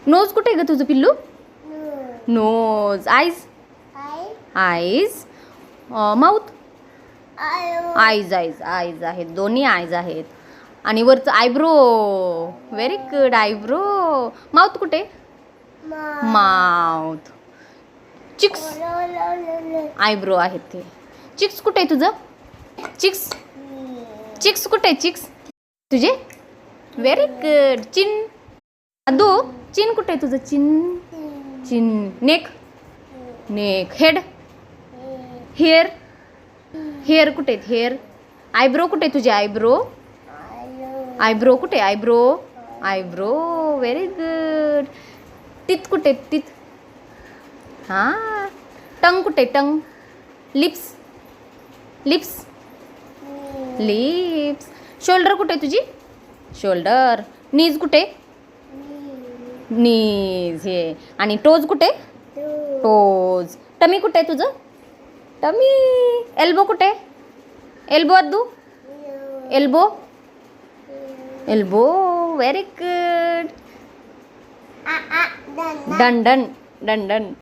Knows कुठे आहे ग तुझं पिल्लू? Nose. Eyes? Eyes. Mouth? Eyes eyes eyes आहेत, दोन्ही आईज आहेत. आणि वरचं eyebrow. Very good, eyebrow. Mouth कुठे? माउथ. चिक्स. आयब्रो आहेत ते. चिक्स कुठे आहे तुझं? चिक्स. चिक्स कुठे आहे? चिक्स तुझे? Very good. चिन. अदू, चिन कुठे आहे तुझं? Chin. Chin. Neck. Neck. Head. Hair. Hair कुठे आहेत? हेअर. आयब्रो कुठे आहे तुझे? आयब्रो. आयब्रो कुठे? Eyebrow. Eyebrow. Very good. Teeth कुठे? टीथ. हां. टंग कुठे? Tongue. Lips. Lips. Lips. Shoulder कुठे तुझी? शोल्डर. नीज कुठे? नीज. हे. आणि टोज कुठे? टोज. टमी कुठे आहे तुझं? टमी. एल्बो कुठे? एल्बो अद्दू. Elbow. Elbow. Very good. Done done done done.